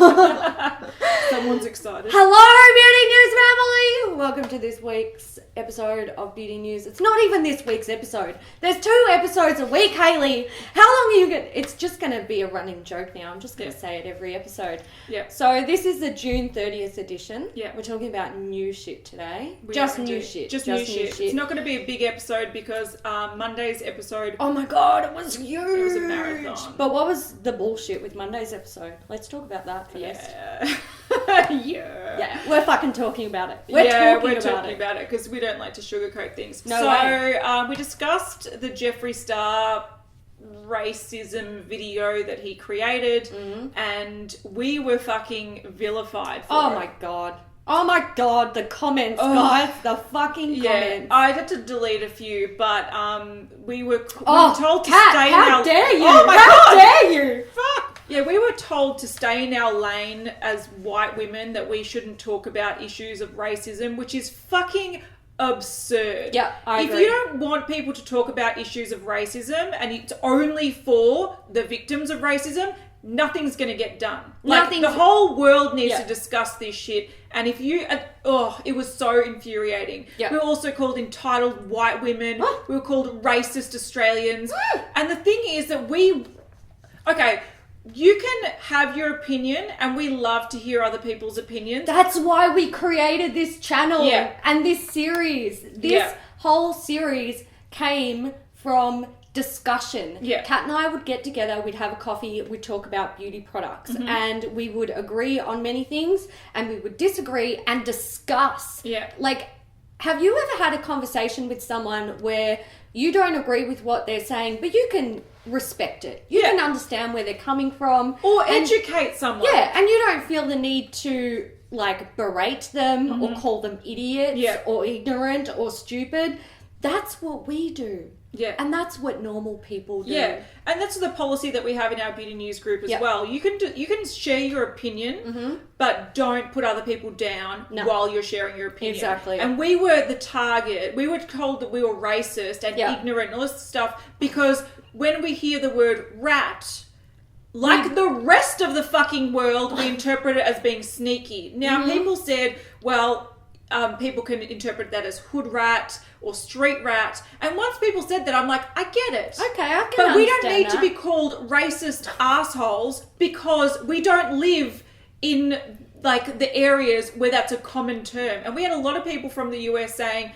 Someone's excited. Hello, Beauty News family! Welcome to this week's episode of Beauty News. It's not even this week's episode. There's 2 episodes a week, Hayley. How long are you going to... It's just going to be a running joke now. I'm just going to say it every episode. Yeah. So this is the June 30th edition. Yeah. We're talking about new shit today. Just new shit. shit. Just new shit. It's not going to be a big episode because Monday's episode... Oh my god, it was huge! It was a marathon. But what was the bullshit with Monday's episode? Let's talk about that first. Yeah. Yeah, we're fucking talking about it. We're talking about it because we don't like to sugarcoat things. No way. We discussed the Jeffree Star racism video that he created, and we were fucking vilified for it. Oh my god, the comments, guys. The fucking comments. I had to delete a few, but we were told to stay in our... How dare you? Oh my How god! dare you? Fuck! Yeah, we were told to stay in our lane as white women, that we shouldn't talk about issues of racism, which is fucking absurd. Yeah, I agree. If you don't want people to talk about issues of racism and it's only for the victims of racism, nothing's going to get done. The whole world needs to discuss this shit. And if you... it was so infuriating. Yeah. We were also called entitled white women. We were called racist Australians. And the thing is that we... Okay... You can have your opinion, and we love to hear other people's opinions. That's why we created this channel and this series. This whole series came from discussion. Yeah. Kat and I would get together, we'd have a coffee, we'd talk about beauty products, and we would agree on many things, and we would disagree and discuss. Yeah. Like, have you ever had a conversation with someone where you don't agree with what they're saying, but you can respect it? You can understand where they're coming from. Or educate someone. Yeah, and you don't feel the need to, like, berate them or call them idiots or ignorant or stupid. That's what we do. Yeah. And that's what normal people do. Yeah. And that's the policy that we have in our beauty news group as well. You can share your opinion, but don't put other people down while you're sharing your opinion. Exactly. And we were the target. We were told that we were racist and ignorant and all this stuff because when we hear the word rat, like the rest of the fucking world, we interpret it as being sneaky. Now, people said, well... people can interpret that as hood rat or street rat. And once people said that, I'm like, I get it. Okay, I can But we don't understand need to be called racist assholes because we don't live in, like, the areas where that's a common term. And we had a lot of people from the US saying,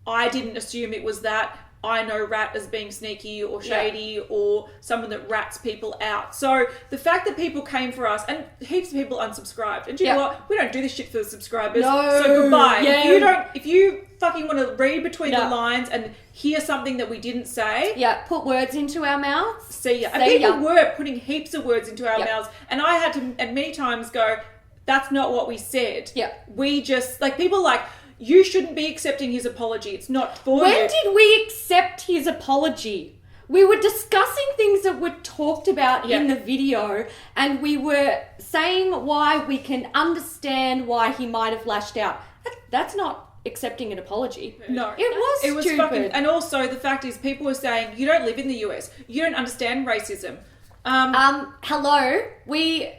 I didn't assume it was that. I know rat as being sneaky or shady or someone that rats people out. So the fact that people came for us, and heaps of people unsubscribed. And do you know what? We don't do this shit for the subscribers. No. So goodbye. Yeah. If you fucking want to read between the lines and hear something that we didn't say. Yeah, put words into our mouths. See ya. And people were putting heaps of words into our mouths. And I had to at many times go, that's not what we said. Yeah. We just, like, people like... You shouldn't be accepting his apology. It's not for you. When did we accept his apology? We were discussing things that were talked about in the video, and we were saying why we can understand why he might have lashed out. That's not accepting an apology. No. It was stupid. Fucking... And also, the fact is, people were saying, you don't live in the US. You don't understand racism. Hello. We...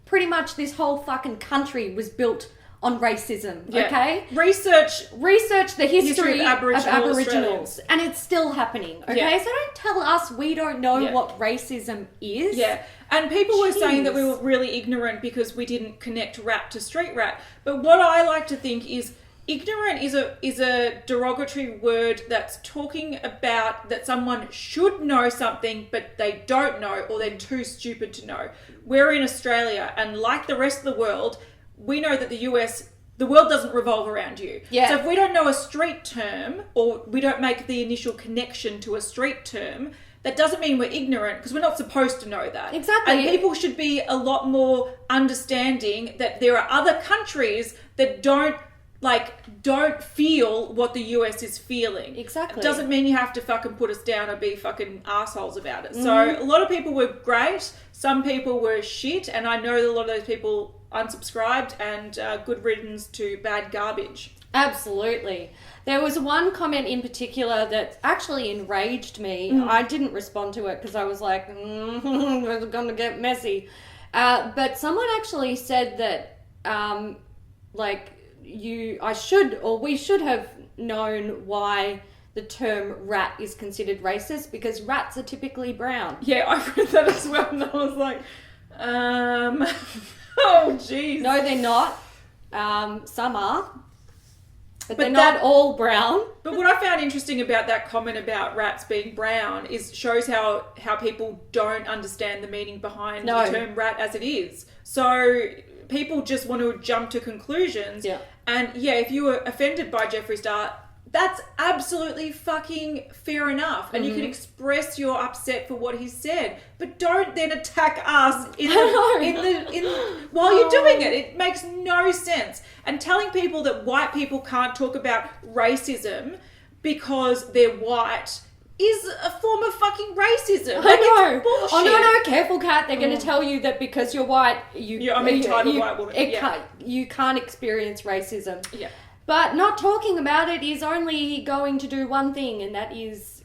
Pretty much this whole fucking country was built... on racism, okay? Research the history of Aboriginals. And it's still happening, okay? So don't tell us we don't know what racism is. Yeah. And people were saying that we were really ignorant because we didn't connect rat to street rat. But what I like to think is ignorant is a derogatory word that's talking about that someone should know something but they don't know or they're too stupid to know. We're in Australia, and like the rest of the world, we know that the US, the world doesn't revolve around you. Yeah. So if we don't know a street term, or we don't make the initial connection to a street term, that doesn't mean we're ignorant, because we're not supposed to know that. Exactly. And people should be a lot more understanding that there are other countries that don't feel what the US is feeling. Exactly. It doesn't mean you have to fucking put us down or be fucking assholes about it. So a lot of people were great. Some people were shit. And I know that a lot of those people unsubscribed, and good riddance to bad garbage. Absolutely. There was one comment in particular that actually enraged me. I didn't respond to it because I was like, it's going to get messy. But someone actually said that, we should have known why the term rat is considered racist, because rats are typically brown. Yeah, I read that as well, and I was like, oh, jeez. No, they're not. Some are. But they're not all brown. But what I found interesting about that comment about rats being brown shows how people don't understand the meaning behind the term rat as it is. So people just want to jump to conclusions. Yeah. And if you were offended by Jeffree Star, that's absolutely fucking fair enough. And you can express your upset for what he said. But don't then attack us while you're doing it. It makes no sense. And telling people that white people can't talk about racism because they're white is a form of fucking racism. I know. It's bullshit. Oh, no, careful, Kat. They're going to tell you that because you're white, I'm an entitled white woman. You can't experience racism. Yeah. But not talking about it is only going to do one thing, and that is,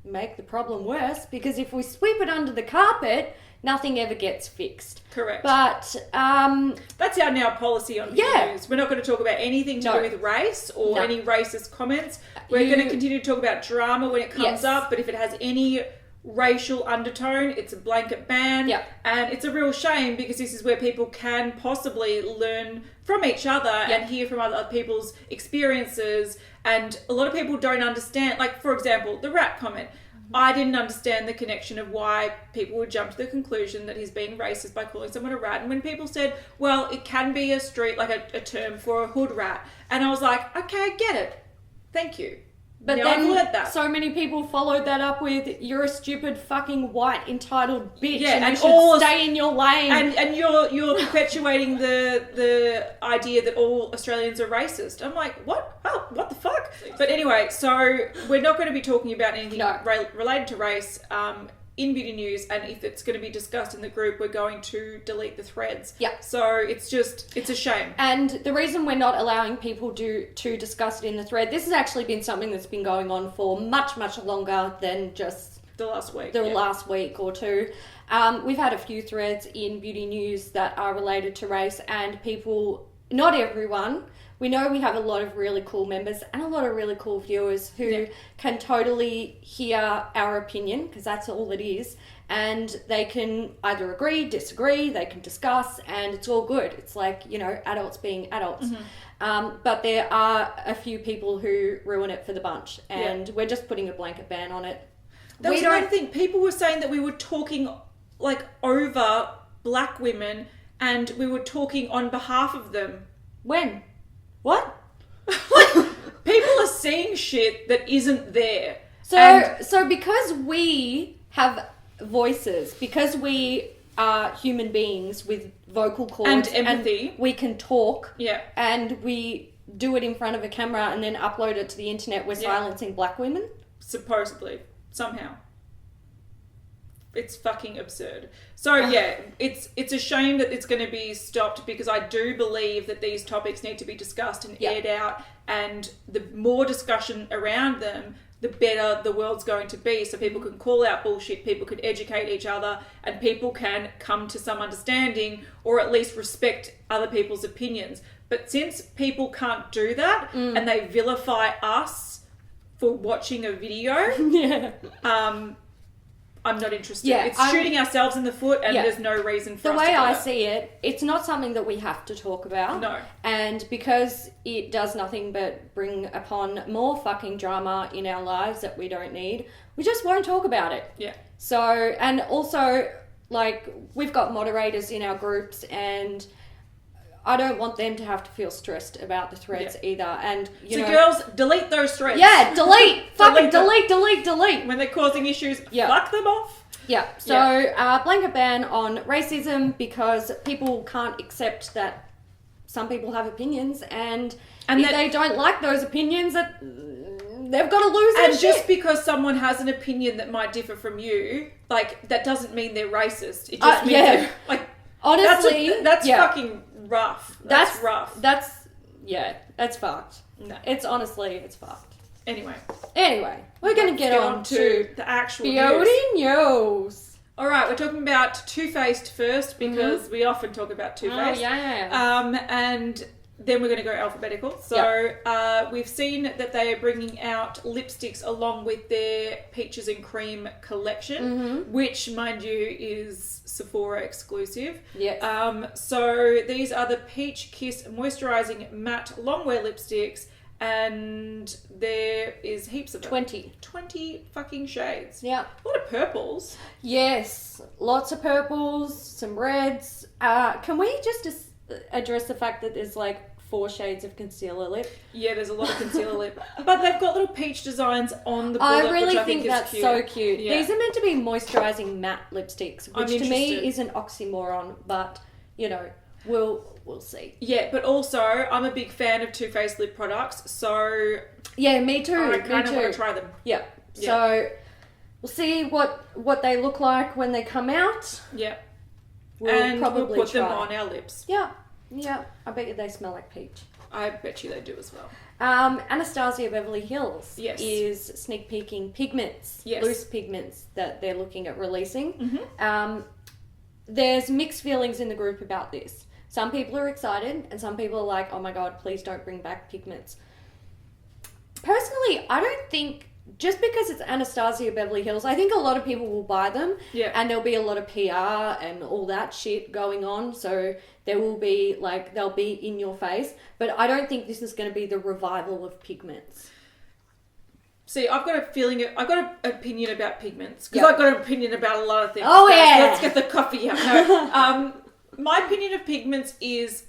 make the problem worse. Because if we sweep it under the carpet, nothing ever gets fixed. Correct. But that's our now policy on videos. We're not going to talk about anything to do with race or any racist comments. We're going to continue to talk about drama when it comes up, but if it has any racial undertone, it's a blanket ban. And it's a real shame, because this is where people can possibly learn from each other and hear from other people's experiences. And a lot of people don't understand, like, for example, the rat comment. I didn't understand the connection of why people would jump to the conclusion that he's being racist by calling someone a rat. And when people said, well, it can be a term for a hood rat. And I was like, okay, I get it. Thank you. But then I've learned that. So many people followed that up with, you're a stupid fucking white entitled bitch and you should stay in your lane. And you're perpetuating the idea that all Australians are racist. I'm like, what? Oh, what the fuck? But anyway, so we're not going to be talking about anything related to race in beauty news, and if it's going to be discussed in the group, we're going to delete the threads. So it's a shame. And the reason we're not allowing people to discuss it in the thread, this has actually been something that's been going on for much, much longer than just the last week. Last week or two. We've had a few threads in beauty news that are related to race, and people, not everyone, we know we have a lot of really cool members and a lot of really cool viewers who can totally hear our opinion, because that's all it is, and they can either agree, disagree, they can discuss, and it's all good. It's like, adults being adults. But there are a few people who ruin it for the bunch, and we're just putting a blanket ban on it. That was another thing. People were saying that we were talking over black women, and we were talking on behalf of them. When? What? People are seeing shit that isn't there. So because we have voices, because we are human beings with vocal cords and empathy, and we can talk, yeah, and we do it in front of a camera and then upload it to the internet, we're silencing black women? Supposedly. Somehow. It's fucking absurd. So yeah, it's a shame that it's going to be stopped, because I do believe that these topics need to be discussed and aired out, and the more discussion around them, the better the world's going to be. So people can call out bullshit, people can educate each other, and people can come to some understanding, or at least respect other people's opinions. But since people can't do that, and they vilify us for watching a video, I'm not interested. It's shooting ourselves in the foot, and there's no reason for us to do it. The way I see it, it's not something that we have to talk about. No. And because it does nothing but bring upon more fucking drama in our lives that we don't need, we just won't talk about it. Yeah. So, and also, we've got moderators in our groups, and I don't want them to have to feel stressed about the threads either. And girls, delete those threads. Yeah, delete. Fucking delete. When they're causing issues, fuck them off. Yeah. So blanket ban on racism, because people can't accept that some people have opinions, and if they don't like those opinions, that they've got to lose their shit. And just because someone has an opinion that might differ from you, that doesn't mean they're racist. It just means they're, honestly, that's fucking rough. That's rough. That's fucked. No. It's fucked. Anyway, we're going to get on to the actual beauty news. All right, we're talking about Too Faced first because we often talk about Too Faced. Oh, yeah. And then we're going to go alphabetical. So we've seen that they are bringing out lipsticks along with their Peaches and Cream collection, which, mind you, is Sephora exclusive. Yes. So these are the Peach Kiss Moisturising Matte Longwear lipsticks, and there is heaps of them. 20 fucking shades. Yeah. A lot of purples. Yes, lots of purples, some reds. Can we just address the fact that there's like 4 shades of concealer lip? Yeah, there's a lot of concealer lip. But they've got little peach designs on the bullet, I really which I think that's cute. so cute. Yeah. These are meant to be moisturising matte lipsticks, which to me is an oxymoron, but, you know, we'll see. Yeah, but also, I'm a big fan of Too Faced lip products, so... Yeah, me too. I kind of want to try them. Yeah. So, we'll see what they look like when they come out. Yeah. We'll put them on our lips. Yeah. Yeah. I bet you they smell like peach. I bet you they do as well. Anastasia Beverly Hills is sneak peeking Pigments, loose pigments that they're looking at releasing. There's mixed feelings in the group about this. Some people are excited and some people are like, oh my God, please don't bring back Pigments. Personally, I don't think, just because it's Anastasia Beverly Hills, I think a lot of people will buy them and there'll be a lot of PR and all that shit going on. So there will be, like, they'll be in your face. But I don't think this is going to be the revival of Pigments. See, I've got an opinion about Pigments. Because I've got an opinion about a lot of things. Oh, yeah. Let's get the coffee out. No, my opinion of Pigments is,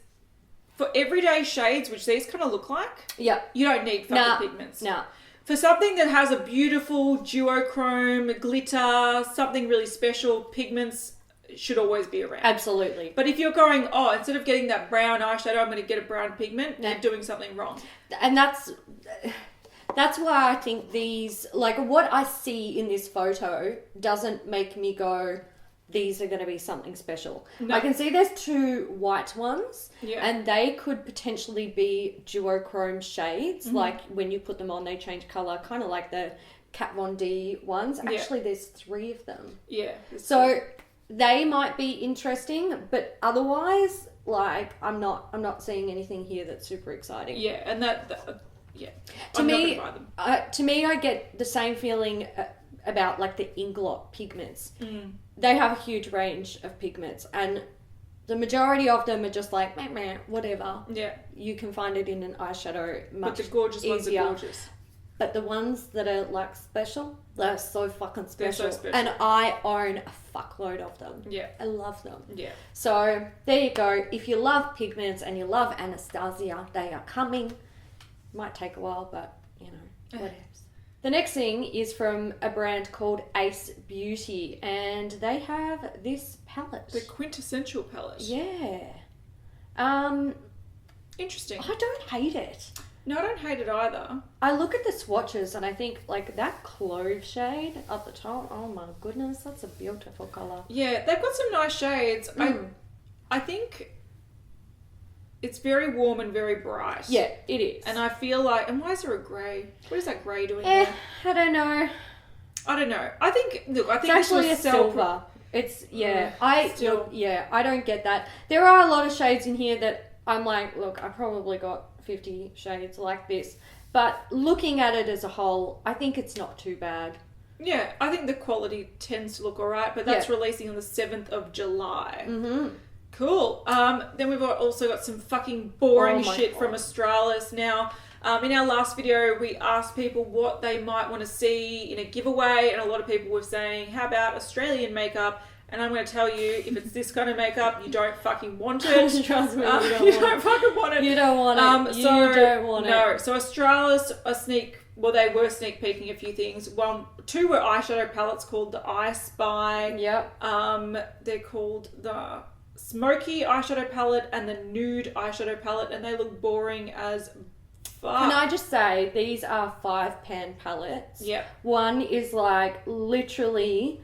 for everyday shades, which these kind of look like, you don't need fucking Pigments. No. For something that has a beautiful duochrome, glitter, something really special, Pigments should always be around. Absolutely. But if you're going, instead of getting that brown eyeshadow, I'm going to get a brown pigment, you're doing something wrong. And that's why I think these, like, what I see in this photo doesn't make me go, these are going to be something special. No. I can see there's 2 white ones, and they could potentially be duochrome shades. Like, when you put them on, they change colour, kind of like the Kat Von D ones. Actually, there's 3 of them. Yeah. So they might be interesting, but otherwise, like, I'm not seeing anything here that's super exciting. Yeah, and To me, I get the same feeling about, like, the Inglot pigments. They have a huge range of pigments, and the majority of them are just like, meh, whatever. Yeah. You can find it in an eyeshadow much easier. But the gorgeous ones are gorgeous. But the ones that are, like, special, they're so fucking special. They're so special. And I own a fuckload of them. Yeah. I love them. Yeah. So, there you go. If you love pigments and you love Anastasia, they are coming. Might take a while, but, you know, whatever. The next thing is from a brand called Ace Beauty, and they have this palette. The Quintessential palette. Yeah. Interesting. I don't hate it. No, I don't hate it either. I look at the swatches and I think, like, that clove shade up the top, oh my goodness, that's a beautiful colour. Yeah, they've got some nice shades. I think it's very warm and very bright. Yeah, it is. And I feel like... And why is there a grey? What is that grey doing there? I don't know. I think it's actually a silver. It's, I don't get that. There are a lot of shades in here that I'm like, look, I probably got 50 shades like this. But looking at it as a whole, I think it's not too bad. Yeah, I think the quality tends to look alright, but that's releasing on the 7th of July. Mm-hmm. Cool. Then we've also got some fucking boring shit from Australis. Now, in our last video, we asked people what they might want to see in a giveaway, and a lot of people were saying, how about Australian makeup? And I'm going to tell you, if it's this kind of makeup, you don't fucking want it. Trust me, you don't fucking want it. You don't want it. You don't want it. No. So Australis they were sneak peeking a few things. 2 were eyeshadow palettes called the I Spy. Yep. They're called the Smoky eyeshadow palette and the Nude eyeshadow palette, and they look boring as fuck. Can I just say, these are 5-pan palettes. Yep. One is like literally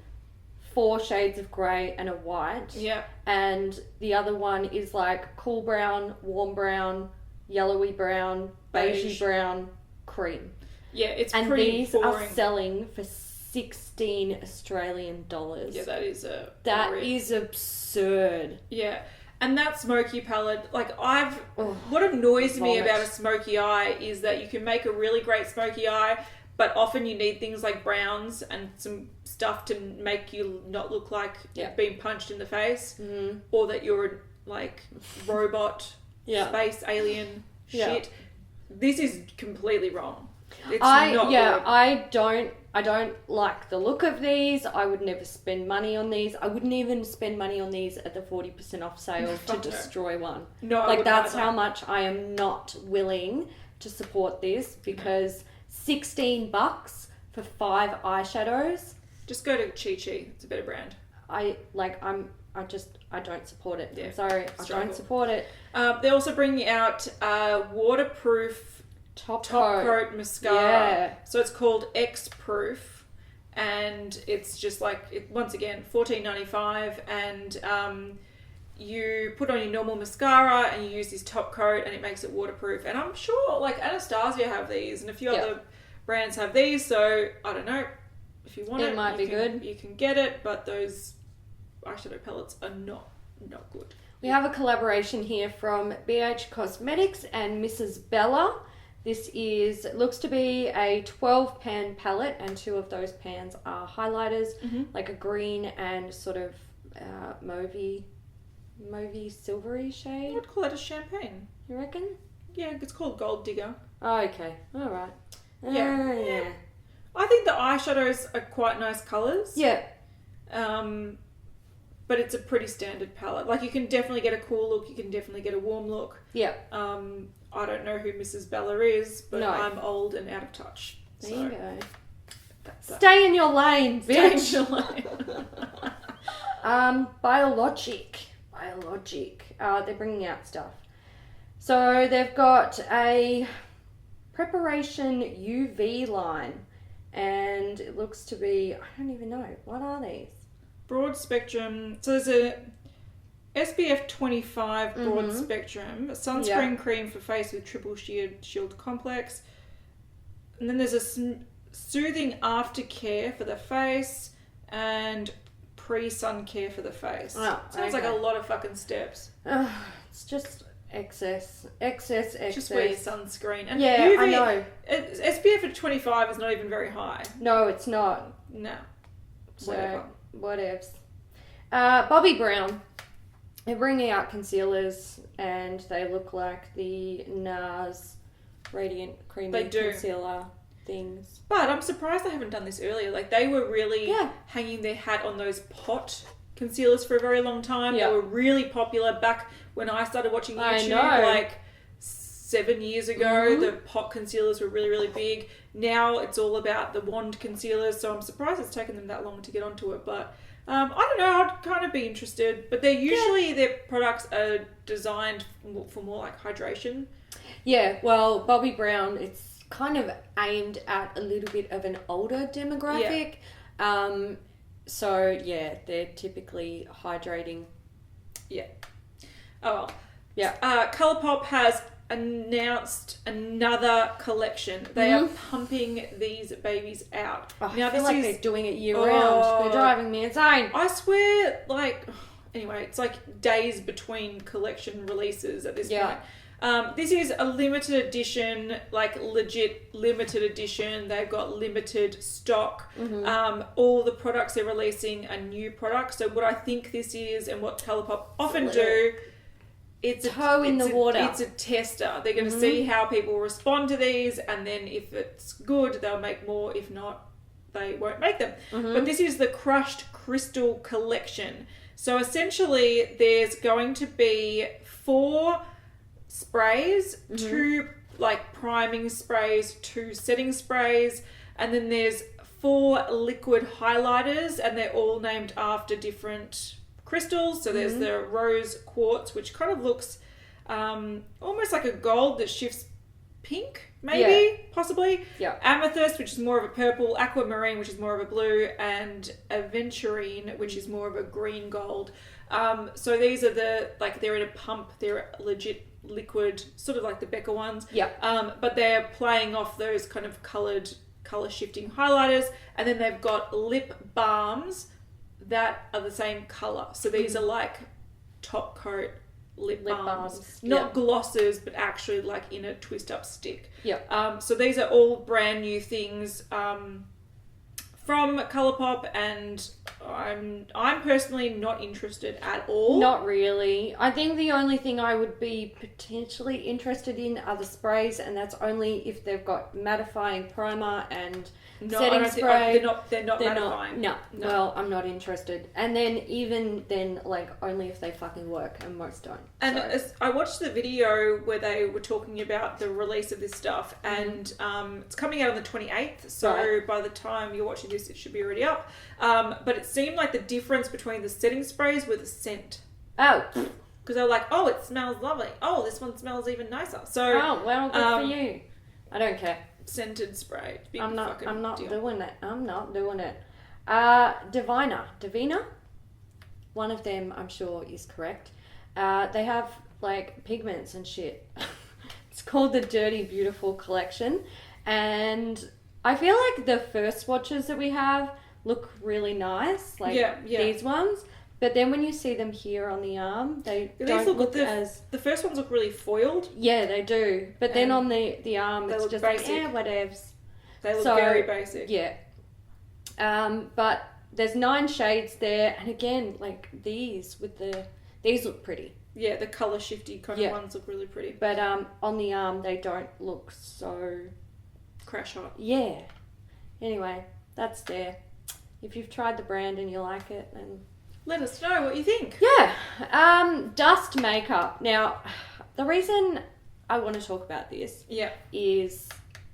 4 shades of grey and a white. Yeah. And the other one is like cool brown, warm brown, yellowy brown, beigey brown, cream. Yeah, it's and pretty these boring. are selling for 16 Australian dollars. Yeah, that is absurd. Yeah. And that smoky palette, like what annoys me about a smoky eye is that you can make a really great smoky eye, but often you need things like browns and some stuff to make you not look like you've been punched in the face, or that you're like robot, space alien shit. This is completely wrong. It's not good. I don't like the look of these. I would never spend money on these. I wouldn't even spend money on these at the 40% off sale to destroy one. No, like that's how much I am not willing to support this, because $16 for 5 eyeshadows. Just go to Chi Chi. It's a better brand. I don't support it. Yeah. I'm sorry. I don't support it. They're also bringing out waterproof top coat mascara. Yeah. So it's called X Proof, and it's just like, once again, $14.95, and you put on your normal mascara and you use this top coat and it makes it waterproof. And I'm sure like Anastasia have these and a few other brands have these, so I don't know, if you want it might be good. You can get it, but those eyeshadow palettes are not good. We have a collaboration here from Beige Cosmetics and Mrs. Bella. This looks to be a 12 pan palette, and 2 of those pans are highlighters, like a green and sort of mauvey silvery shade. I would call it a champagne. You reckon? Yeah, it's called Gold Digger. Oh, okay. All right. Yeah. I think the eyeshadows are quite nice colours. Yeah. But it's a pretty standard palette. Like, you can definitely get a cool look. You can definitely get a warm look. Yeah. I don't know who Mrs. Bella is, but I'm old and out of touch. There you go. Stay in your lane, bitch. Stay in your lane. Biologique. They're bringing out stuff. So they've got a preparation UV line, and it looks to be, I don't even know, what are these? Broad spectrum. So there's a SPF 25 broad spectrum, a sunscreen cream for face with triple shield complex, and then there's a soothing aftercare for the face and pre-sun care for the face. Sounds like a lot of fucking steps. It's just excess. Just wear your sunscreen. And UV, I know. SPF at 25 is not even very high. No, it's not. No. So, whatevs. Bobbi Brown. They're bringing out concealers, and they look like the NARS Radiant Creamy Concealer things. But I'm surprised they haven't done this earlier. Like, they were really hanging their hat on those pot concealers for a very long time. They were really popular back when I started watching YouTube, like 7 years ago. The pot concealers were really, really big. Now it's all about the wand concealers, so I'm surprised it's taken them that long to get onto it. But I don't know, I'd kind of be interested. But they're usually, their products are designed for more like hydration. Yeah, well, Bobbi Brown, it's kind of aimed at a little bit of an older demographic. Yeah. So, yeah, they're typically hydrating. Yeah. Oh, well. Yeah. Colourpop has announced another collection. They are pumping these babies out. Oh, now, I feel like they're doing it year round. They're driving me insane. I swear, like, anyway, it's like days between collection releases at this point. This is a limited edition, like legit limited edition. They've got limited stock. All the products they're releasing are new products. So what I think this is, and what Colourpop often do, it's toe in the water. It's a tester. They're going to see how people respond to these, and then if it's good, they'll make more. If not, they won't make them. But this is the Crushed Crystal Collection. So essentially, there's going to be 4 sprays, 2 like priming sprays, 2 setting sprays, and then there's 4 liquid highlighters, and they're all named after different crystals. So there's the rose quartz, which kind of looks almost like a gold that shifts pink, maybe, possibly. Yeah. Amethyst, which is more of a purple, aquamarine, which is more of a blue, and aventurine, which is more of a green gold. So these are they're in a pump, they're legit liquid, sort of like the Becca ones. Yeah. But they're playing off those kind of coloured color shifting highlighters, and then they've got lip balms that are the same color. So these are like top coat lip balms. Not glosses, but actually like in a twist up stick. Yeah. So these are all brand new things from Colourpop, and I'm personally not interested at all. Not really. I think the only thing I would be potentially interested in are the sprays, and that's only if they've got mattifying primer and setting spray. They're not mattifying. No. Well, I'm not interested. And then even then, like, only if they fucking work, and most don't. And I watched the video where they were talking about the release of this stuff, and it's coming out on the 28th, so by the time you're watching this, it should be already up. But it seemed like the difference between the setting sprays were the scent. Oh. Because they're like, oh, it smells lovely. Oh, this one smells even nicer. So, well, good for you. I don't care. Scented spray. I'm not doing it. I'm not doing it. Devinah? One of them, I'm sure, is correct. They have, like, pigments and shit. It's called the Dirty Beautiful Collection. And I feel like the first swatches that we have look really nice. Like, these ones. But then when you see them here on the arm, they don't look as... The first ones look really foiled. Yeah, they do. But then on the arm, it's just basic. Like, whatevs. They look very basic. Yeah. But there's 9 shades there. And again, like, these look pretty. Yeah, the colour shifty kind of ones look really pretty. But on the arm, they don't look so... crash hot. Yeah. Anyway, that's there. If you've tried the brand and you like it, then... let us know what you think. Yeah. Dust makeup. Now, the reason I want to talk about this is,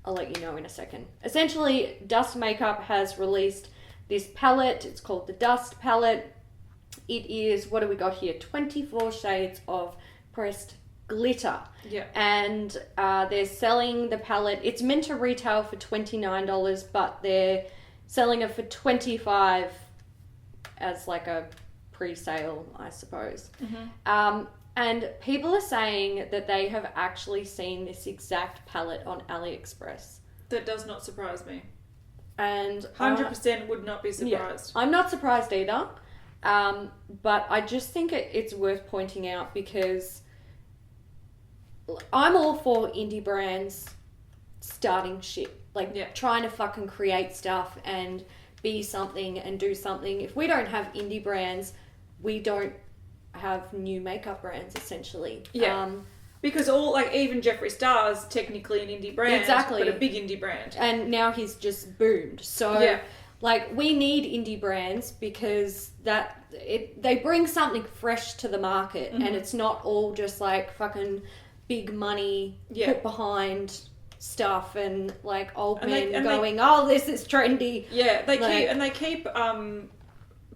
I'll let you know in a second. Essentially, Dust Makeup has released this palette. It's called the Dust Palette. It is, what do we got here? 24 shades of pressed glitter. Yeah. And they're selling the palette. It's meant to retail for $29, but they're selling it for $25 as like a pre-sale, I suppose. And people are saying that they have actually seen this exact palette on AliExpress. That does not surprise me. And 100% would not be surprised. I'm not surprised either. But I just think it's worth pointing out because I'm all for indie brands starting shit. Like trying to fucking create stuff and be something and do something. If we don't have indie brands, we don't have new makeup brands, essentially. Yeah. Because even Jeffree Star is technically an indie brand. Exactly. But a big indie brand. And now he's just boomed. So, we need indie brands because they bring something fresh to the market and it's not all just like fucking big money put behind stuff and like old men going, this is trendy. Yeah, they keep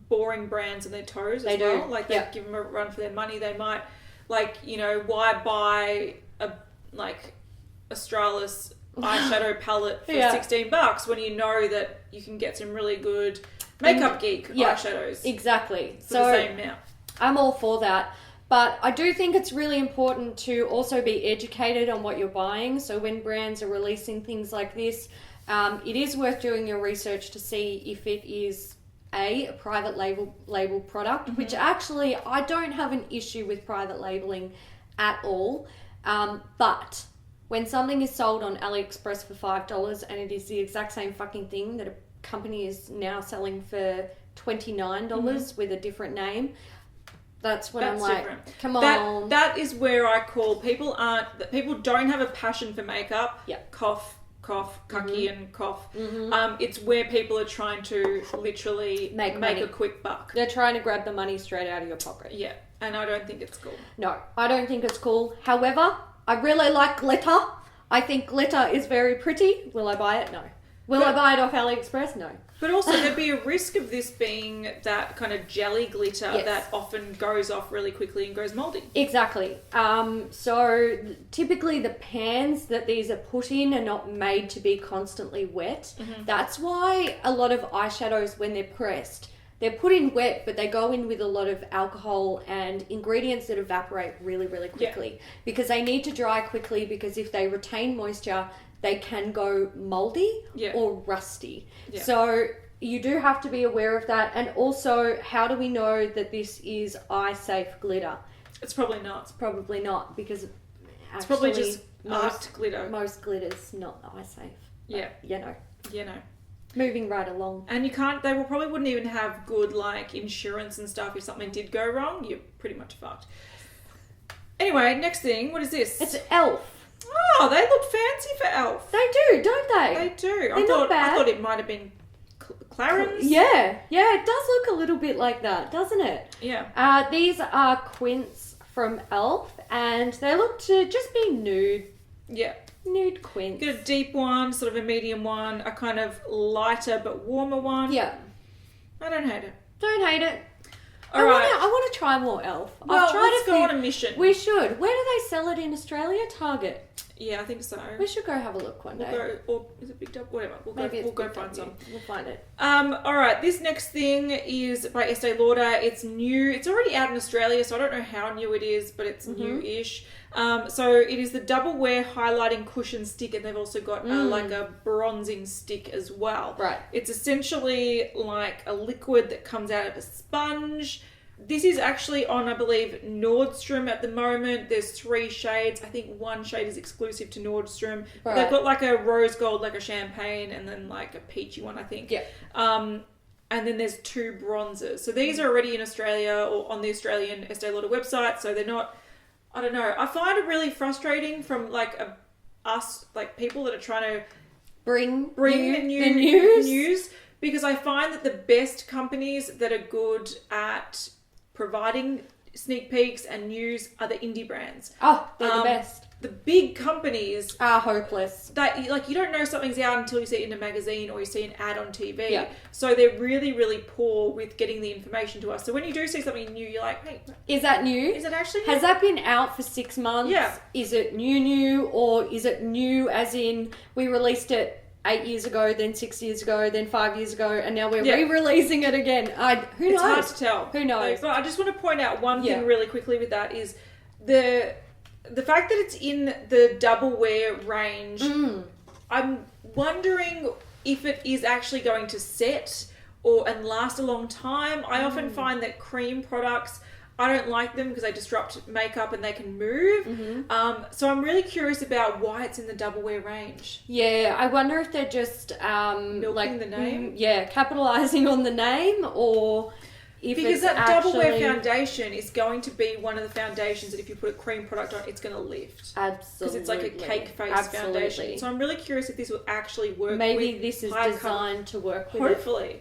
boring brands on their toes as well. Like they give them a run for their money. They might why buy a Australis eyeshadow palette for $16 when you know that you can get some really good Makeup Geek eyeshadows. Exactly. For the same amount. I'm all for that. But I do think it's really important to also be educated on what you're buying. So when brands are releasing things like this, it is worth doing your research to see if it is a private label product, which actually I don't have an issue with private labeling at all. But when something is sold on AliExpress for $5 and it is the exact same fucking thing that a company is now selling for $29 with a different name, that's when I'm like, different. Come on. That is where I call people don't have a passion for makeup. Yeah. Cough, cucky and cough. It's where people are trying to literally make a quick buck. They're trying to grab the money straight out of your pocket. Yeah. And I don't think it's cool. No, I don't think it's cool. However, I really like glitter. I think glitter is very pretty. Will I buy it? No. Will I buy it off AliExpress? No. But also there'd be a risk of this being that kind of jelly glitter that often goes off really quickly and goes mouldy. Exactly. So typically the pans that these are put in are not made to be constantly wet. That's why a lot of eyeshadows, when they're pressed, they're put in wet, but they go in with a lot of alcohol and ingredients that evaporate really, really quickly. Because they need to dry quickly, because if they retain moisture, they can go moldy or rusty. So you do have to be aware of that. And also, how do we know that this is eye safe glitter? It's probably not. It's probably not, because it's probably just art glitter. Most glitter's not eye safe. Yeah. You know. Moving right along. And they probably wouldn't even have good, like, insurance and stuff. If something did go wrong, you're pretty much fucked. Anyway, next thing, what is this? It's Elf. Oh, they look fancy for Elf. They do, don't they? They do. They're not bad. I thought it might have been Clarence. Yeah, it does look a little bit like that, doesn't it? Yeah. These are quints from Elf, and they look to just be nude. Yeah. Nude quints. Get a deep one, sort of a medium one, a kind of lighter but warmer one. Yeah. I don't hate it. Don't hate it. All right. I want to try more Elf. Well, let's go on a mission. We should. Where do they sell it in Australia? Target. Yeah, I think so. We should go have a look one day. Or is it Big W? Whatever. We'll go find some. We'll find it. All right. This next thing is by Estee Lauder. It's new. It's already out in Australia, so I don't know how new it is, but it's new-ish. So it is the double wear highlighting cushion stick, and they've also got like a bronzing stick as well. Right. It's essentially like a liquid that comes out of a sponge. This is actually on, I believe, Nordstrom at the moment. There's 3 shades. I think one shade is exclusive to Nordstrom. Right. They've got like a rose gold, like a champagne, and then like a peachy one, I think. Yeah. And then there's 2 bronzers. So these are already in Australia or on the Australian Estee Lauder website. So they're not, I don't know. I find it really frustrating from like us, like people that are trying to bring the news, because I find that the best companies that are good at providing sneak peeks and news are the indie brands. Oh, they're the best. The big companies are hopeless. That like you don't know something's out until you see it in a magazine or you see an ad on TV. Yeah. So they're really, really poor with getting the information to us. So when you do see something new, you're like, hey, is that new? Is it actually new? Has that been out for 6 months? Yeah. Is it new, or is it new as in we released it 8 years ago, then 6 years ago, then 5 years ago, and now we're re-releasing it again? Who knows? It's hard to tell. Who knows? But I just want to point out one thing really quickly with that is the fact that it's in the double wear range. I'm wondering if it is actually going to set and last a long time. I often find that cream products, I don't like them because they disrupt makeup and they can move. So I'm really curious about why it's in the double wear range. Yeah, I wonder if they're just milking the name. Capitalizing on the name, or if because it's that double wear foundation is going to be one of the foundations that if you put a cream product on, it's going to lift. Absolutely. Because it's like a cake face foundation. So I'm really curious if this will actually work. Maybe this is designed to work with Hopefully.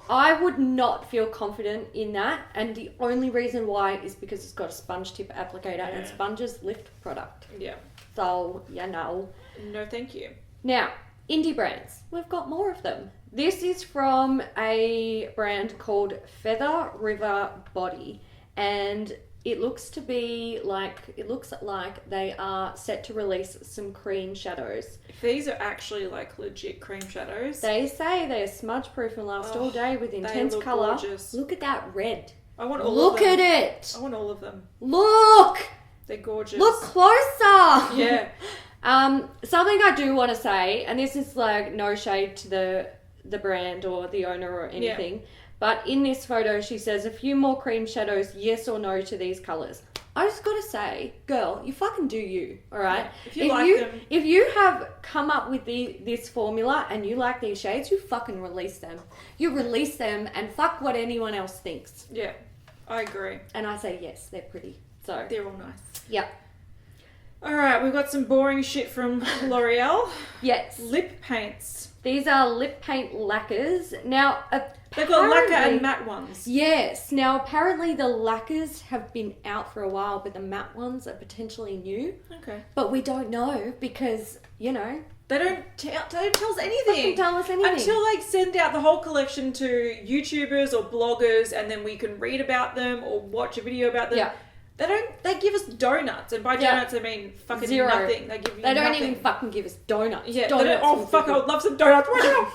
I would not feel confident in that, and the only reason why is because it's got a sponge tip applicator, and sponges lift product. Yeah. So, no, thank you. Now, indie brands. We've got more of them. This is from a brand called Feather River Body, and it looks like they are set to release some cream shadows. These are actually like legit cream shadows. They say they are smudge proof and last all day with intense colour. Gorgeous. Look at that red. I want all of them. Look at it. I want all of them. Look. They're gorgeous. Look closer. Yeah. Something I do want to say, and this is like no shade to the brand or the owner or anything. Yeah. But in this photo, she says, a few more cream shadows, yes or no to these colours. I just got to say, girl, you fucking do you, all right? Yeah, if you have come up with this formula and you like these shades, you fucking release them. You release them and fuck what anyone else thinks. Yeah, I agree. And I say, yes, they're pretty. So they're all nice. Yeah. All right, we've got some boring shit from L'Oreal. Yes. Lip paints. These are lip paint lacquers. Now, they've got lacquer and matte ones. Yes. Now, apparently the lacquers have been out for a while, but the matte ones are potentially new. Okay. But we don't know because, they don't tell us anything. They don't tell us anything. Until they send out the whole collection to YouTubers or bloggers, and then we can read about them or watch a video about them. Yeah. They give us donuts, and by donuts I mean fucking zero. Nothing. They give you They don't nothing. even fucking give us donuts. Yeah. Donuts I would love some donuts right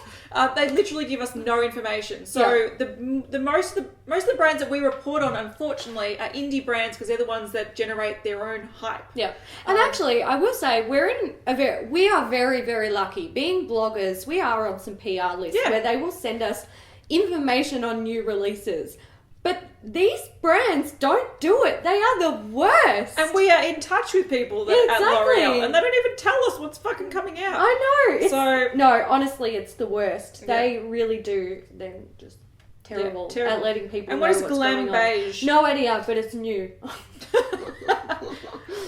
They literally give us no information. So the most of the brands that we report on, unfortunately, are indie brands because they're the ones that generate their own hype. Yeah. And actually, I will say we are very, very lucky. Being bloggers, we are on some PR lists where they will send us information on new releases. But these brands don't do it. They are the worst. And we are in touch with people at L'Oreal, and they don't even tell us what's fucking coming out. I know. No, honestly, it's the worst. Yeah. They really do. They're just terrible at letting people and know what is what's Glam going Beige? On. No idea, but it's new.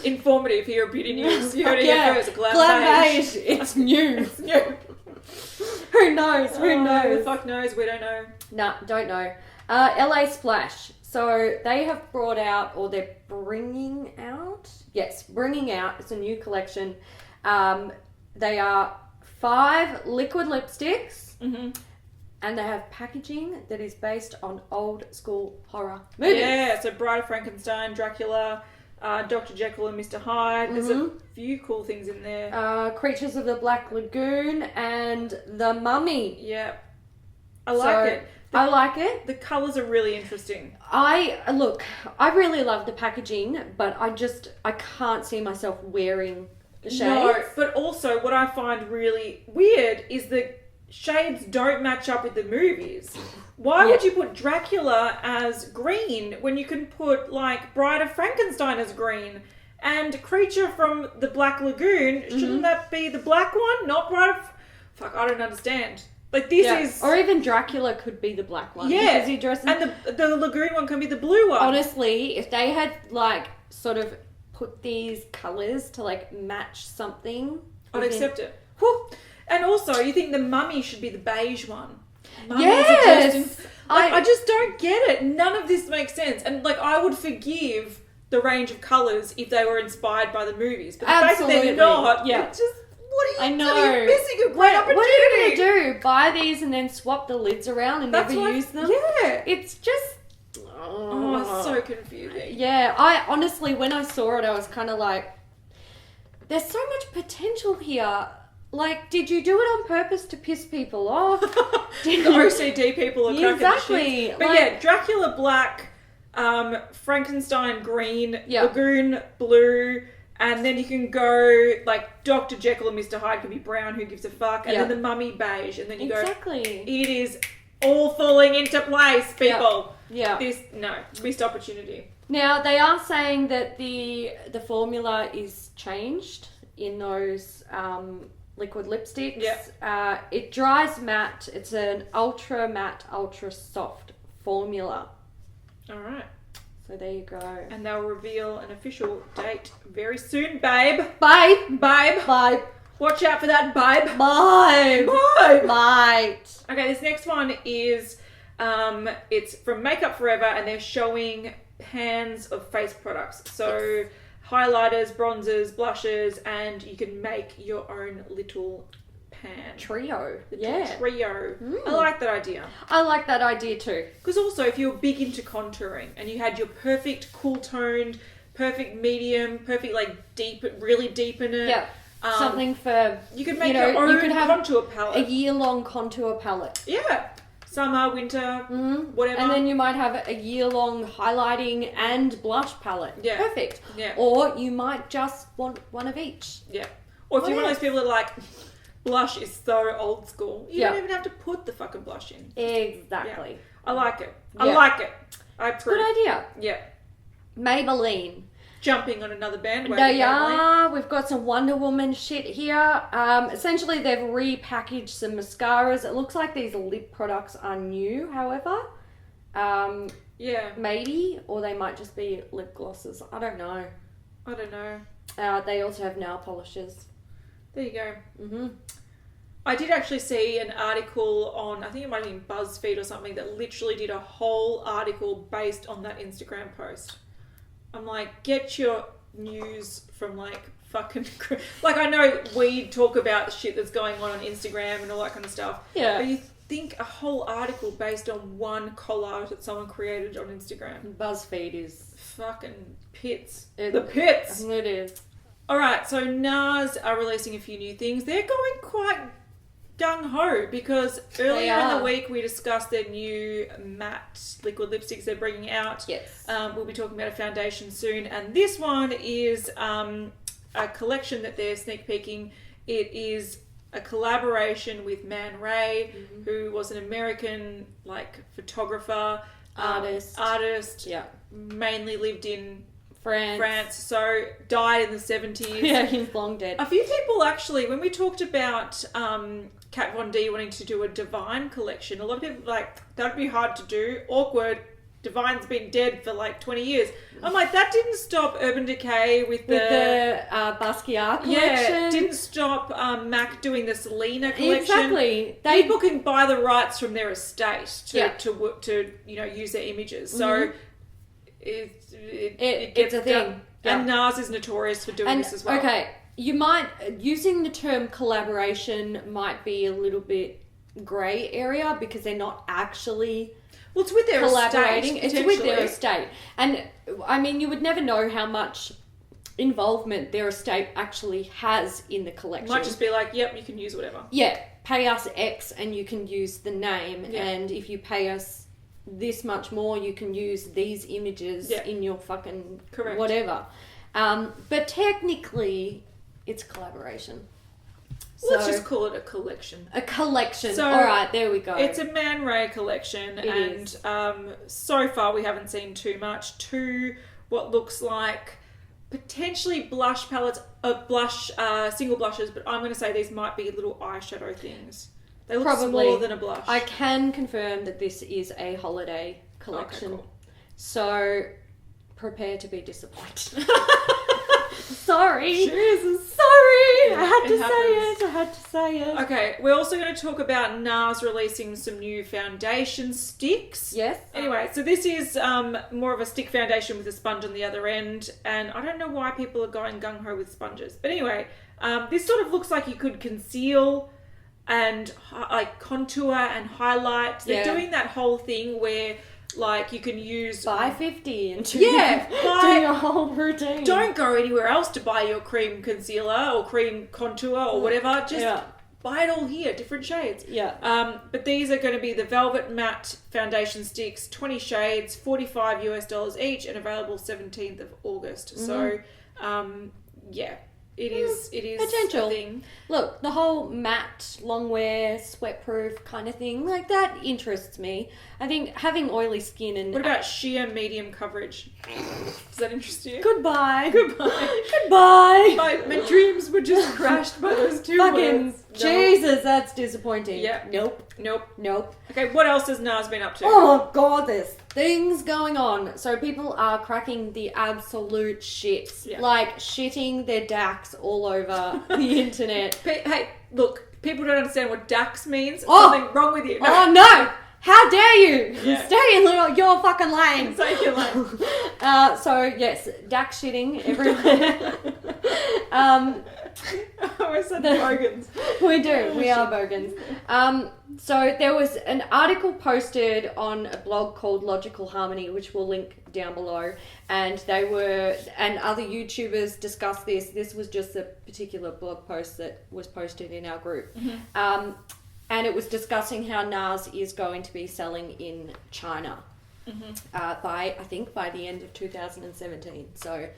Informative here at Beauty News. You heard it here first. Glam Beige. It's new. It's new. Who knows? Who knows? Who the fuck knows? We don't know. Nah, don't know. LA Splash. So they have brought out, or they're bringing out. Yes, bringing out. It's a new collection. They are 5 liquid lipsticks. Mm-hmm. And they have packaging that is based on old school horror movies. Yeah, so Bride of Frankenstein, Dracula, Dr. Jekyll and Mr. Hyde. There's a few cool things in there. Creatures of the Black Lagoon and The Mummy. Yeah. I like it. I like it. The colours are really interesting. I really love the packaging, but I can't see myself wearing the shades. No, but also what I find really weird is the shades don't match up with the movies. Why would you put Dracula as green when you can put, like, Bride of Frankenstein as green? And Creature from the Black Lagoon, shouldn't that be the black one? Not Bride of... Fuck, I don't understand. Like, this is... Or even Dracula could be the black one. Yeah. Because he dresses... And the Lagoon one can be the blue one. Honestly, if they had, like, sort of put these colours to, like, match something... I'd accept it. Whew. And also, you think the Mummy should be the beige one. Yes! I just don't get it. None of this makes sense. And, like, I would forgive the range of colours if they were inspired by the movies. But the fact that they're not, it's just... What are you missing a great opportunity? What are you going to do? Buy these and then swap the lids around and never use them? Yeah. It's just... Oh, it's so confusing. Yeah, I honestly, when I saw it, I was kind of like, there's so much potential here. Like, did you do it on purpose to piss people off? The OCD people are cracking exactly. the shit. But Dracula black, Frankenstein green, Lagoon blue... And then you can go, like, Dr. Jekyll and Mr. Hyde could be brown, who gives a fuck. And then the Mummy beige. And then you go... It is all falling into place, people. Yeah. Missed opportunity. Now, they are saying that the formula is changed in those liquid lipsticks. Yeah. It dries matte. It's an ultra matte, ultra soft formula. All right. So there you go. And they'll reveal an official date very soon, babe. Babe. Watch out for that, babe. Mate. Okay, this next one is, it's from Makeup Forever, and they're showing pans of face products. So highlighters, bronzers, blushes, and you can make your own little pan. Trio. Trio. I like that idea. I like that idea too. Because also, if you're big into contouring and you had your perfect cool toned, perfect medium, perfect like deep, really deep in it. Yeah. Something for... You could make your own contour palette. A year-long contour palette. Yeah. Summer, winter, whatever. And then you might have a year-long highlighting and blush palette. Yeah. Perfect. Yeah. Or you might just want one of each. Yeah. Or if you're one of those people that are like... Blush is so old school. You don't even have to put the fucking blush in. Exactly. Yeah. I like it. I like it. I approve. Good idea. Yeah. Maybelline. Jumping on another bandwagon. They are. We've got some Wonder Woman shit here. Essentially, they've repackaged some mascaras. It looks like these lip products are new, however. Maybe. Or they might just be lip glosses. I don't know. They also have nail polishes. There you go. Mm-hmm. I did actually see an article on, I think it might have been BuzzFeed or something, that literally did a whole article based on that Instagram post. I'm like, get your news from like fucking... Like, I know we talk about the shit that's going on Instagram and all that kind of stuff. Yeah. But you think a whole article based on one collage that someone created on Instagram? BuzzFeed is... Fucking pits. The pits! It is. Alright, so NARS are releasing a few new things. They're going quite gung-ho because earlier in the week we discussed their new matte liquid lipsticks they're bringing out. Yes. We'll be talking about a foundation soon. And this one is a collection that they're sneak peeking. It is a collaboration with Man Ray, who was an American photographer, artist. Yeah. Mainly lived in France, so died in the 70s. Yeah, he's long dead. A few people actually, when we talked about Kat Von D wanting to do a Divine collection, a lot of people were like, that'd be hard to do, awkward. Divine's been dead for 20 years. I'm like, that didn't stop Urban Decay with the Basquiat collection. Yeah, didn't stop MAC doing the Selena collection. Exactly. People can buy the rights from their estate to use their images. So it gets a thing. Yeah. And NARS is notorious for doing this as well. Okay, using the term collaboration might be a little bit grey area because they're not actually... Well, it's with their collaborating. estate. It's with their estate. And, I mean, you would never know how much involvement their estate actually has in the collection. Might just be like, yep, you can use whatever. Yeah, pay us X and you can use the name. Yeah. And if you pay us this much more, you can use these images in your fucking whatever. But technically, it's collaboration. Let's just call it a collection. A collection. So, all right, there we go. It's a Man Ray collection, and so far we haven't seen too much. Two, what looks like potentially blush palettes, single blushes, but I'm going to say these might be little eyeshadow things. They look smaller than a blush. I can confirm that this is a holiday collection. Okay, cool. So prepare to be disappointed. Sorry. Jesus. Sorry. I had to say it. Okay, we're also going to talk about NARS releasing some new foundation sticks. Yes. Anyway, so this is more of a stick foundation with a sponge on the other end, and I don't know why people are going gung-ho with sponges. But anyway, this sort of looks like you could conceal and contour and highlight. They're doing that whole thing where you can use... Buy 50 and do your whole routine. Don't go anywhere else to buy your cream concealer or cream contour or whatever. Just buy it all here, different shades. Yeah. But these are going to be the Velvet Matte Foundation Sticks, 20 shades, $45 US each, and available 17th of August. So, It is potential. A thing. Look, the whole matte, long wear, sweat-proof kind of thing, that interests me. I think having oily skin and... What about sheer medium coverage? Does that interest you? Goodbye. Goodbye. My dreams were just crashed by those two words. Jesus, that's disappointing. Yeah. Nope. Okay, what else has NARS been up to? Oh, God, there's things going on. So people are cracking the absolute shits. Yeah. Shitting their dacks all over the internet. Hey, look, people don't understand what dacks means. Something wrong with you. No. Oh, no! How dare you! Yeah. Stay in your fucking lane. Stay in your lane. So, yes, dack shitting everywhere. We're such bogans. We do. We are bogans. So there was an article posted on a blog called Logical Harmony, which we'll link down below, and and other YouTubers discussed this. This was just a particular blog post that was posted in our group. Mm-hmm. And it was discussing how NARS is going to be selling in China by the end of 2017. So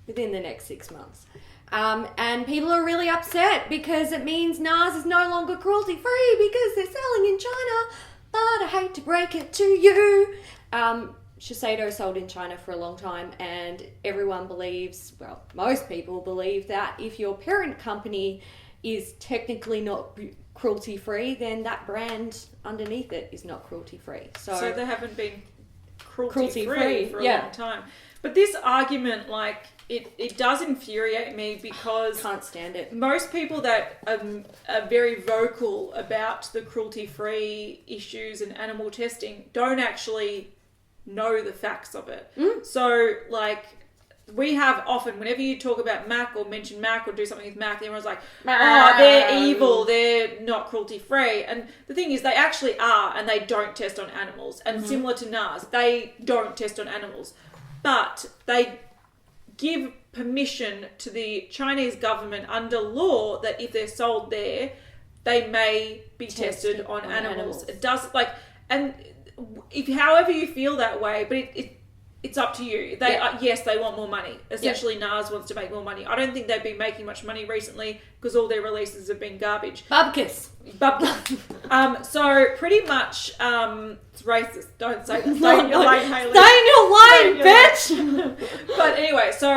within the next 6 months. And people are really upset because it means NARS is no longer cruelty free because they're selling in China. But I hate to break it to you. Shiseido sold in China for a long time, and everyone believes, most people believe that if your parent company is technically not cruelty free, then that brand underneath it is not cruelty free. So they haven't been cruelty free for a long time. But this argument, it does infuriate me because... Can't stand it. Most people that are very vocal about the cruelty-free issues and animal testing don't actually know the facts of it. So, we have often, whenever you talk about MAC or mention MAC or do something with MAC, everyone's like, they're evil, they're not cruelty-free. And the thing is, they actually are, and they don't test on animals. And similar to NARS, they don't test on animals. But they give permission to the Chinese government under law that if they're sold there, they may be tested on animals. It does, like, and if however you feel that way, but it's up to you. They are, yes, they want more money. Essentially, NARS wants to make more money. I don't think they've been making much money recently because all their releases have been garbage. Bubkiss. So pretty much, it's racist. Don't say that. Stay in your lane, Hayley. Stay in your lane, bitch. But anyway, so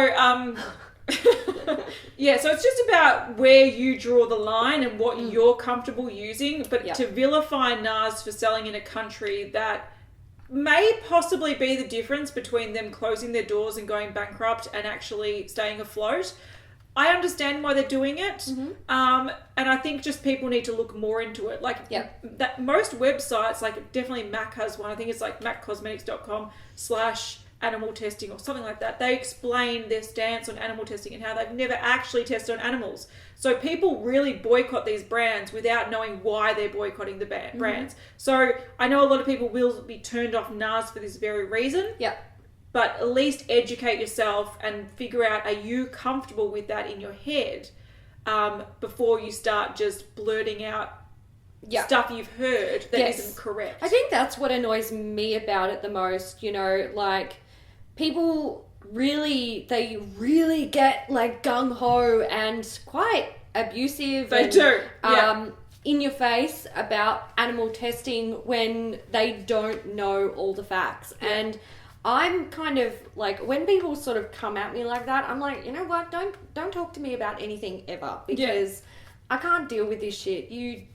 yeah, so it's just about where you draw the line and what you're comfortable using. But to vilify NARS for selling in a country that may possibly be the difference between them closing their doors and going bankrupt and actually staying afloat. I understand why they're doing it. And I think just people need to look more into it. Like that most websites, like definitely Mac has one. I think it's like maccosmetics.com/animal testing or something like that. They explain their stance on animal testing and how they've never actually tested on animals. So people really boycott these brands without knowing why they're boycotting the brands. So I know a lot of people will be turned off NARS for this very reason. But at least educate yourself and figure out, are you comfortable with that in your head before you start just blurting out stuff you've heard that isn't correct. I think that's what annoys me about it the most, you know, like people they really get like gung-ho and quite abusive. They do. In your face about animal testing when they don't know all the facts. And I'm kind of like, when people sort of come at me like that, I'm like, you know what, don't talk to me about anything ever, because I can't deal with this shit. You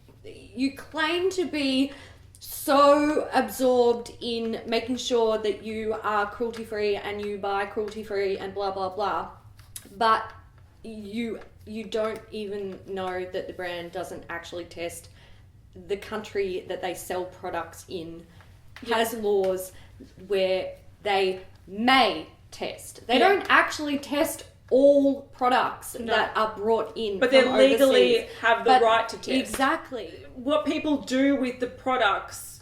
claim to be so absorbed in making sure that you are cruelty-free and you buy cruelty-free and blah, blah, blah. But you don't even know that the brand doesn't actually test. The country that they sell products in has laws where they may test. They don't actually test all products that are brought in, but they legally overseas. have the right to test. Exactly. What people do with the products,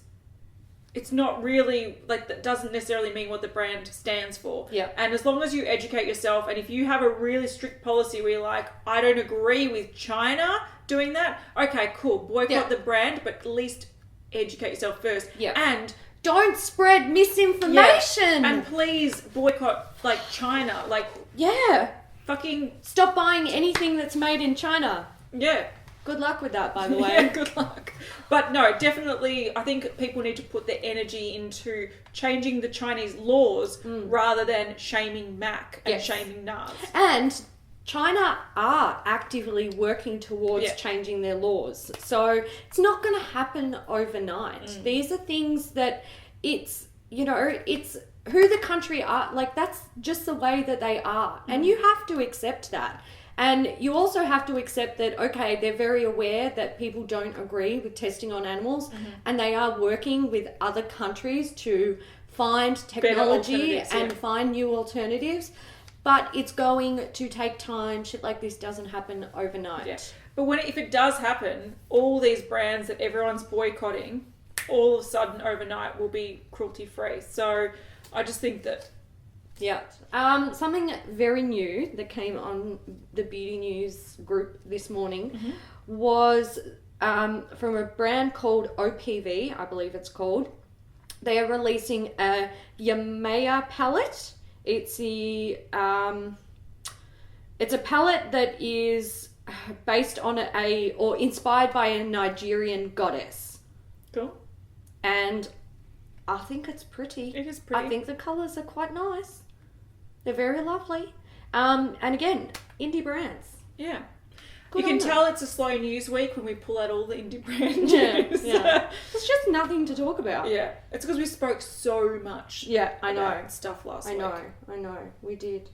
it's not really, like, that doesn't necessarily mean what the brand stands for. And as long as you educate yourself, and if you have a really strict policy where you're like, I don't agree with China doing that, okay, cool, boycott the brand, but at least educate yourself first. And don't spread misinformation. And please boycott, like, China. Like, fucking stop buying anything that's made in China. Good luck with that, by the way. Good luck. But no, definitely, I think people need to put their energy into changing the Chinese laws rather than shaming MAC and shaming NARS. And China are actively working towards changing their laws. So it's not going to happen overnight. These are things that it's who the country are. Like, that's just the way that they are. And you have to accept that. And you also have to accept that, okay, they're very aware that people don't agree with testing on animals, and they are working with other countries to find technology and find new alternatives. But it's going to take time. Shit like this doesn't happen overnight. But if it does happen, all these brands that everyone's boycotting, all of a sudden overnight will be cruelty-free. So I just think that... Something very new that came on the Beauty News group this morning was from a brand called OPV, I believe it's called. They are releasing a Yemoja palette. It's a palette that is based on or inspired by a Nigerian goddess. Cool. And I think it's pretty. It is pretty. I think the colours are quite nice. They're very lovely. And again, indie brands. Yeah. Good you can tell it's a slow news week when we pull out all the indie brand news. There's just nothing to talk about. It's because we spoke so much. I know. Stuff last week. I know. We did.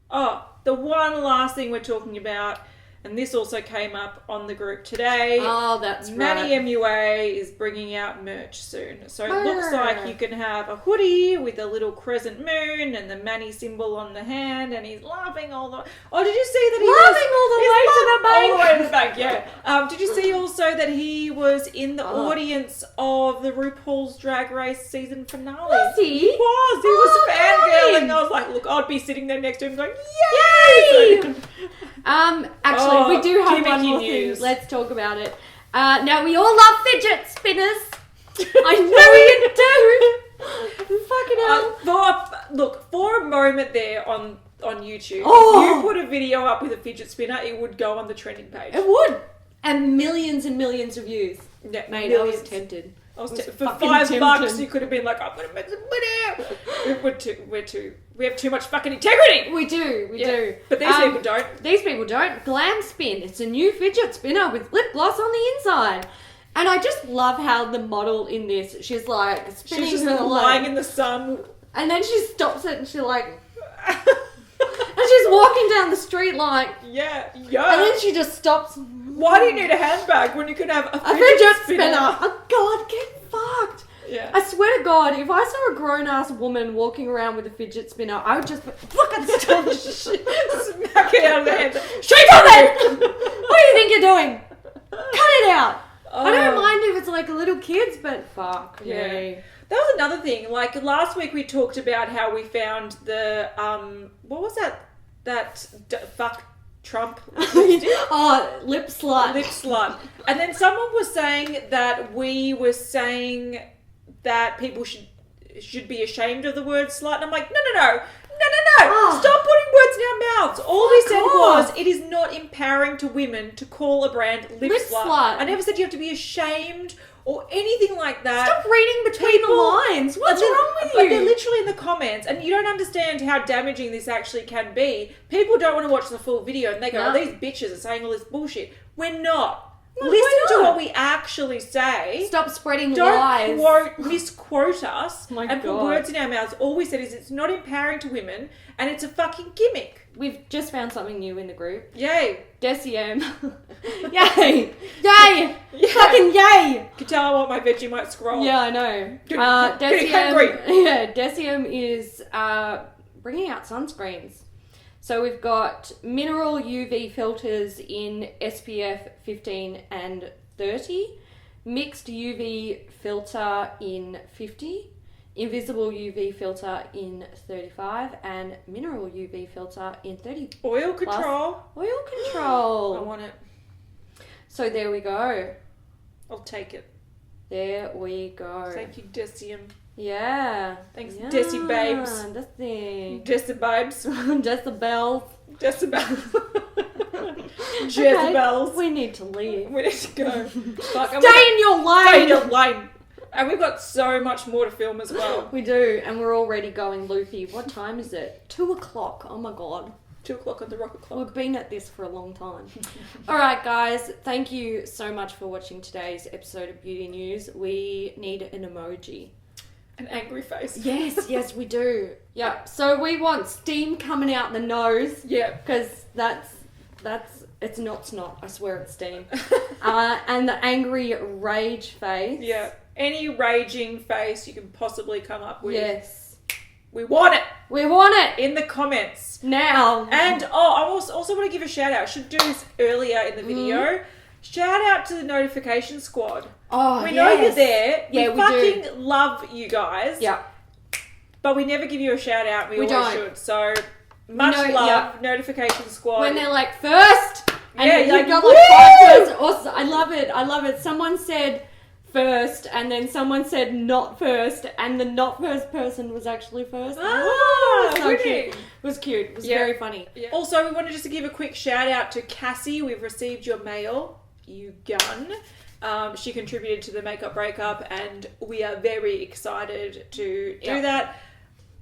Oh, the one last thing we're talking about, and this also came up on the group today. Oh, that's Manny MUA is bringing out merch soon. So it looks like you can have a hoodie with a little crescent moon and the Manny symbol on the hand, and he's laughing all the... Oh, did you see that he all the way to the bank? Yeah. Did you see also that he was in the audience of the RuPaul's Drag Race season finale? Was he? He was fangirling. I was like, look, I'd be sitting there next to him going, yay! Actually, we do have one more news. thing. Let's talk about it. Now, we all love fidget spinners. I know you do. Fucking hell. For a moment there on YouTube, Oh. if you put a video up with a fidget spinner, it would go on the trending page. It would. And millions of views. Yeah, Mate, I was tempted. For fucking $5, you could have been like, I'm gonna make some money. We have too much fucking integrity. We do. But these people don't. These people don't. Glam Spin. It's a new fidget spinner with lip gloss on the inside. And I just love how the model in this, she's like spinning She's her just lying in the sun. And then she stops it and she's like... and she's walking down the street like... Yeah. And then she just stops. Why do you need a handbag when you can have a fidget spinner? Oh, God, get fucked. Yeah. I swear to God, if I saw a grown-ass woman walking around with a fidget spinner, I would just fucking stop the shit. Smack it out of the hand. Straight from it! What do you think you're doing? Cut it out. I don't mind if it's like little kids, but fuck. Yeah. That was another thing. Like last week we talked about how we found the, what was that? Fuck Trump. Oh, lip slut. Lip slut. And then someone was saying that we were saying that people should be ashamed of the word slut. And I'm like, no. Oh. Stop putting words in our mouths. All we said was it is not empowering to women to call a brand lip slut. I never said you have to be ashamed or anything like that. Stop reading between the lines. What's wrong with you? They're literally in the comments, and you don't understand how damaging this actually can be. People don't want to watch the full video, and they go, these bitches are saying all this bullshit. We're not. Listen to what we actually say. Stop spreading lies. Don't misquote us put words in our mouths. All we said is it's not empowering to women, and it's a fucking gimmick. We've just found something new in the group. Yay. Deciem. Yay. Yay. Fucking yay. You can tell I want my Vegemite scroll. Yeah, I know. Deciem is bringing out sunscreens. So we've got mineral UV filters in SPF 15 and 30, mixed UV filter in 50, invisible UV filter in 35, and mineral UV filter in 30. Oil control. Oil control. I want it. So there we go. I'll take it. There we go. Thank you, Deciem. Yeah. Thanks, Deci babes. Deci. Deci babes. Decibels. Decibels. Jezebels. We need to leave. We need to go. Fuck, Stay in your lane. Stay in your lane. And we've got so much more to film as well. We do, and we're already going loopy. What time is it? 2:00. Oh my God. 2:00 on the rocket clock. We've been at this for a long time. Alright guys, thank you so much for watching today's episode of Beauty News. We need an emoji. An angry face. Yes, we do. Yeah, so we want steam coming out the nose. Yeah. Because it's not snot. I swear it's steam. And the angry rage face. Yeah. Any raging face you can possibly come up with. Yes. We want it. We want it. In the comments. Now. And, I also want to give a shout out. I should do this earlier in the video. Shout out to the notification squad. Oh, we know you're there. Yeah, we fucking do. Love you guys. Yeah. But we never give you a shout out. We always don't. should. So much love, notification squad. When they're like first, and you're like, got woo! like 5 words. Also, I love it. Someone said first, and then someone said not first, and the not first person was actually first. So cute. It was cute. It was very funny. Yeah. Also, we wanted just to give a quick shout out to Cassie. We've received your mail. You gun. She contributed to the makeup breakup, and we are very excited to do that.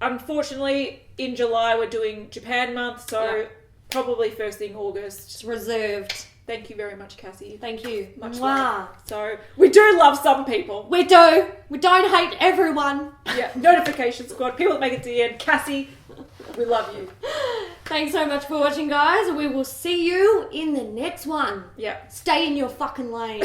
Unfortunately, in July we're doing Japan month, so probably first thing August. It's reserved. Thank you very much, Cassie. Thank you. Much love. So we do love some people. We do. We don't hate everyone. Yeah. Notification squad. People that make it to the end. Cassie, we love you. Thanks so much for watching, guys. We will see you in the next one. Yeah. Stay in your fucking lane.